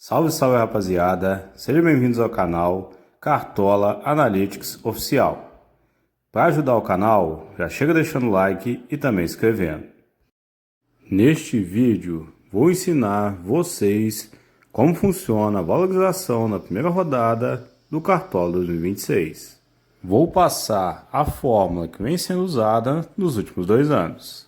Salve, salve rapaziada, sejam bem-vindos ao canal Cartola Analytics Oficial. Para ajudar o canal, já chega deixando o like e também se inscrevendo. Neste vídeo, vou ensinar vocês como funciona a valorização na primeira rodada do Cartola 2026. Vou passar a fórmula que vem sendo usada nos últimos 2 anos.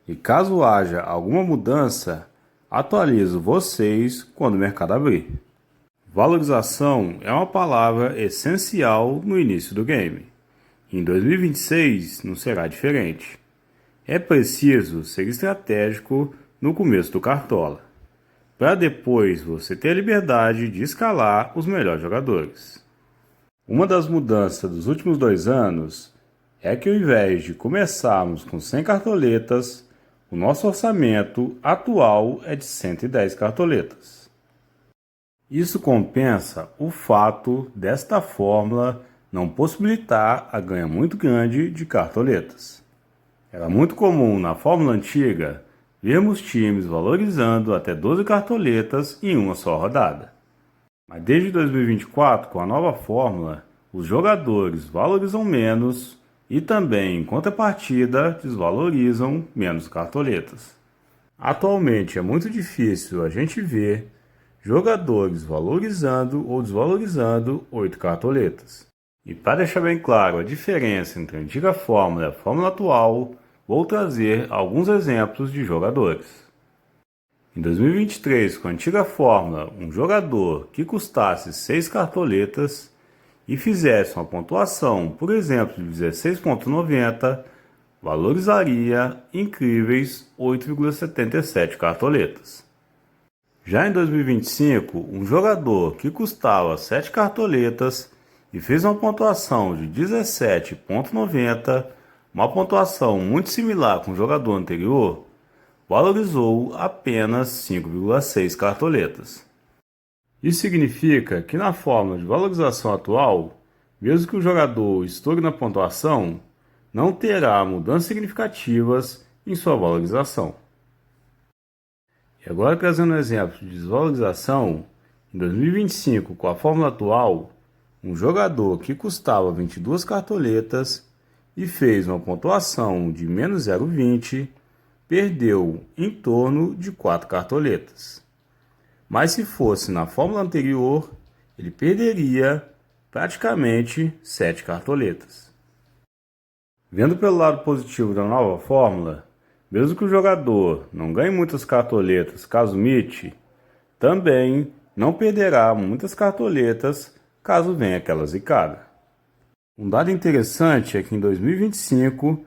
E caso haja alguma mudança, atualizo vocês quando o mercado abrir. Valorização é uma palavra essencial no início do game. Em 2026 não será diferente. É preciso ser estratégico no começo do Cartola, para depois você ter a liberdade de escalar os melhores jogadores. Uma das mudanças dos últimos 2 anos é que ao invés de começarmos com 100 cartoletas, o nosso orçamento atual é de 110 cartoletas. Isso compensa o fato desta fórmula não possibilitar a ganha muito grande de cartoletas. Era muito comum na fórmula antiga vermos times valorizando até 12 cartoletas em uma só rodada. Mas desde 2024, com a nova fórmula, os jogadores valorizam menos e também, em contrapartida, desvalorizam menos cartoletas. Atualmente é muito difícil a gente ver jogadores valorizando ou desvalorizando 8 cartoletas. E para deixar bem claro a diferença entre a antiga fórmula e a fórmula atual, vou trazer alguns exemplos de jogadores. Em 2023, com a antiga fórmula, um jogador que custasse 6 cartoletas e fizesse uma pontuação, por exemplo, de 16,90, valorizaria incríveis 8,77 cartoletas. Já em 2025, um jogador que custava 7 cartoletas e fez uma pontuação de 17,90, uma pontuação muito similar com o jogador anterior, valorizou apenas 5,6 cartoletas. Isso significa que na fórmula de valorização atual, mesmo que o jogador estoure na pontuação, não terá mudanças significativas em sua valorização. E agora trazendo um exemplo de desvalorização, em 2025, com a fórmula atual, um jogador que custava 22 cartoletas e fez uma pontuação de menos 0,20, perdeu em torno de 4 cartoletas. Mas se fosse na fórmula anterior, ele perderia praticamente 7 cartoletas. Vendo pelo lado positivo da nova fórmula, mesmo que o jogador não ganhe muitas cartoletas caso mite, também não perderá muitas cartoletas caso venha aquela zicada. Um dado interessante é que em 2025,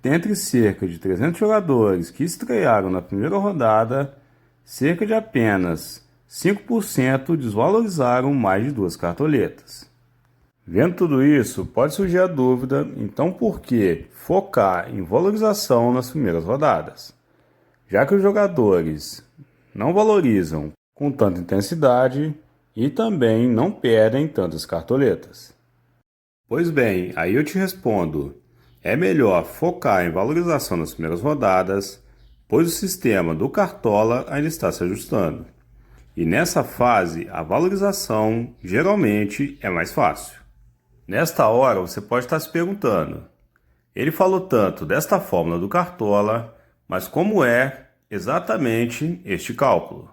dentre cerca de 300 jogadores que estrearam na primeira rodada, cerca de apenas 5% desvalorizaram mais de 2 cartoletas. Vendo tudo isso, pode surgir a dúvida, então por que focar em valorização nas primeiras rodadas? Já que os jogadores não valorizam com tanta intensidade e também não perdem tantas cartoletas. Pois bem, aí eu te respondo, é melhor focar em valorização nas primeiras rodadas, pois o sistema do Cartola ainda está se ajustando. E nessa fase, a valorização geralmente é mais fácil. Nesta hora, você pode estar se perguntando, ele falou tanto desta fórmula do Cartola, mas como é exatamente este cálculo?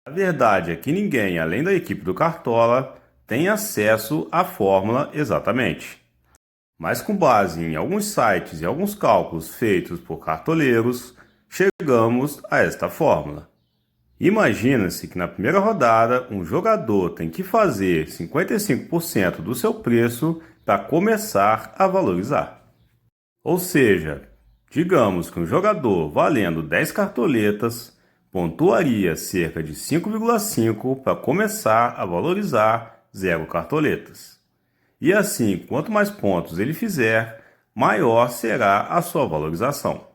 A verdade é que ninguém, além da equipe do Cartola, tem acesso à fórmula exatamente. Mas com base em alguns sites e alguns cálculos feitos por cartoleiros, chegamos a esta fórmula. Imagina-se que na primeira rodada um jogador tem que fazer 55% do seu preço para começar a valorizar. Ou seja, digamos que um jogador valendo 10 cartoletas pontuaria cerca de 5,5 para começar a valorizar 0 cartoletas. E assim, quanto mais pontos ele fizer, maior será a sua valorização.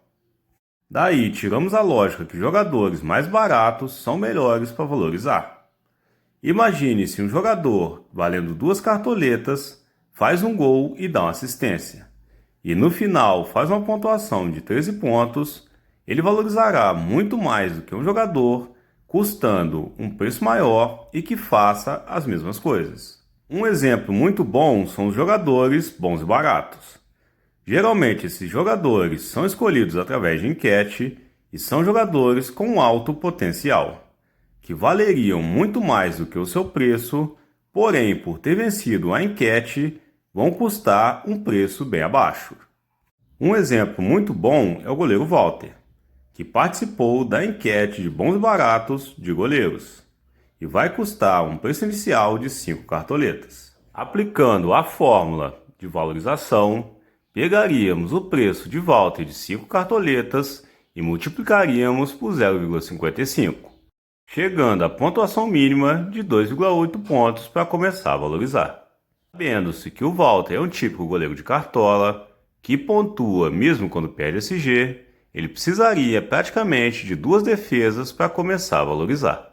Daí, tiramos a lógica que jogadores mais baratos são melhores para valorizar. Imagine se um jogador, valendo 2 cartoletas, faz um gol e dá uma assistência. E no final faz uma pontuação de 13 pontos, ele valorizará muito mais do que um jogador custando um preço maior e que faça as mesmas coisas. Um exemplo muito bom são os jogadores bons e baratos. Geralmente esses jogadores são escolhidos através de enquete e são jogadores com alto potencial, que valeriam muito mais do que o seu preço, porém por ter vencido a enquete, vão custar um preço bem abaixo. Um exemplo muito bom é o goleiro Walter, que participou da enquete de bons e baratos de goleiros, e vai custar um preço inicial de 5 cartoletas. Aplicando a fórmula de valorização, pegaríamos o preço de Walter de 5 cartoletas e multiplicaríamos por 0,55, chegando à pontuação mínima de 2,8 pontos para começar a valorizar. Sabendo-se que o Walter é um típico goleiro de cartola, que pontua mesmo quando perde SG, ele precisaria praticamente de 2 defesas para começar a valorizar.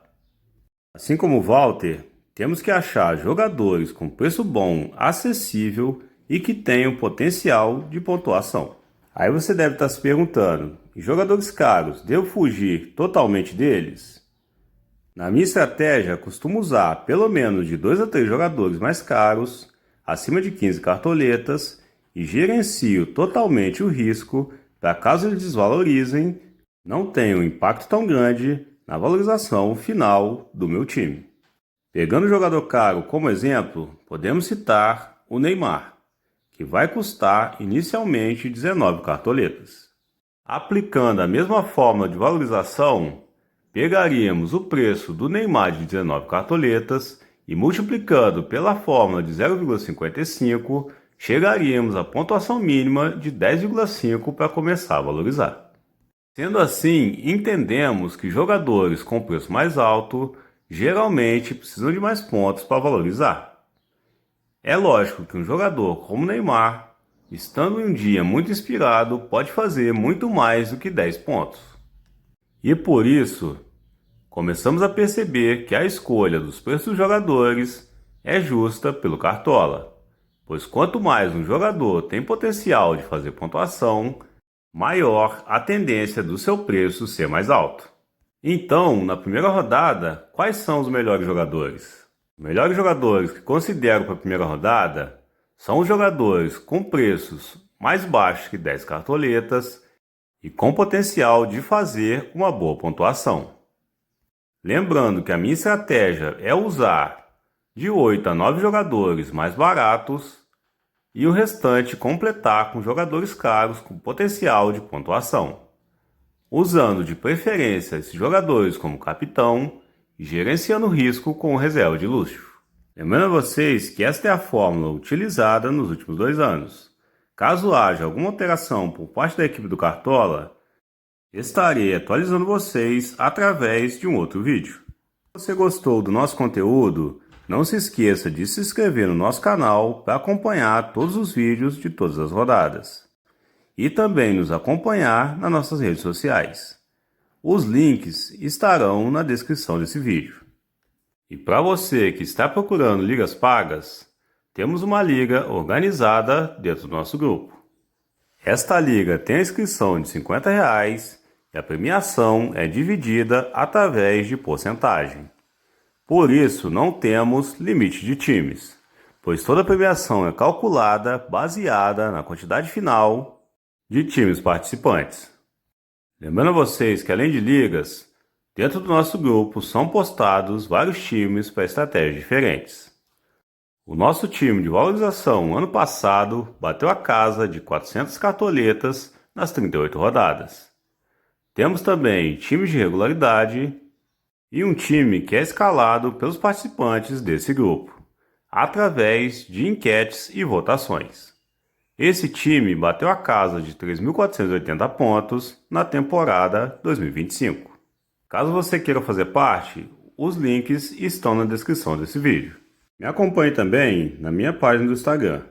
Assim como o Walter, temos que achar jogadores com preço bom, acessível e que tenham potencial de pontuação. Aí você deve estar se perguntando, e jogadores caros, devo fugir totalmente deles? Na minha estratégia, costumo usar pelo menos de 2 a 3 jogadores mais caros, acima de 15 cartoletas, e gerencio totalmente o risco para caso eles desvalorizem, não tenha um impacto tão grande na valorização final do meu time. Pegando o jogador caro como exemplo, podemos citar o Neymar, que vai custar inicialmente 19 cartoletas. Aplicando a mesma fórmula de valorização, pegaríamos o preço do Neymar de 19 cartoletas e multiplicando pela fórmula de 0,55, chegaríamos à pontuação mínima de 10,5 para começar a valorizar. Sendo assim, entendemos que jogadores com preço mais alto geralmente precisam de mais pontos para valorizar. É lógico que um jogador como Neymar, estando em um dia muito inspirado, pode fazer muito mais do que 10 pontos. E por isso, começamos a perceber que a escolha dos preços dos jogadores é justa pelo Cartola, pois quanto mais um jogador tem potencial de fazer pontuação, maior a tendência do seu preço ser mais alto. Então, na primeira rodada, quais são os melhores jogadores? Os melhores jogadores que considero para a primeira rodada são os jogadores com preços mais baixos que 10 cartoletas e com potencial de fazer uma boa pontuação. Lembrando que a minha estratégia é usar de 8 a 9 jogadores mais baratos e o restante completar com jogadores caros com potencial de pontuação, usando de preferência esses jogadores como capitão e gerenciando o risco com o reserva de luxo. Lembrando a vocês que esta é a fórmula utilizada nos últimos 2 anos. Caso haja alguma alteração por parte da equipe do Cartola, estarei atualizando vocês através de um outro vídeo. Se você gostou do nosso conteúdo, não se esqueça de se inscrever no nosso canal para acompanhar todos os vídeos de todas as rodadas. E também nos acompanhar nas nossas redes sociais. Os links estarão na descrição desse vídeo. E para você que está procurando ligas pagas, temos uma liga organizada dentro do nosso grupo. Esta liga tem a inscrição de R$50 e a premiação é dividida através de porcentagem. Por isso, não temos limite de times, pois toda a premiação é calculada baseada na quantidade final de times participantes. Lembrando a vocês que, além de ligas, dentro do nosso grupo são postados vários times para estratégias diferentes. O nosso time de valorização ano passado bateu a casa de 400 cartoletas nas 38 rodadas. Temos também times de regularidade e um time que é escalado pelos participantes desse grupo, através de enquetes e votações. Esse time bateu a casa de 3.480 pontos na temporada 2025. Caso você queira fazer parte, os links estão na descrição desse vídeo. Me acompanhe também na minha página do Instagram,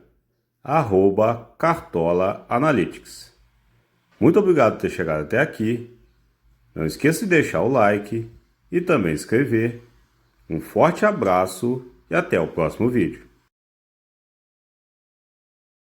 @cartolaanalytics. Muito obrigado por ter chegado até aqui. Não esqueça de deixar o like e também inscrever. Um forte abraço e até o próximo vídeo.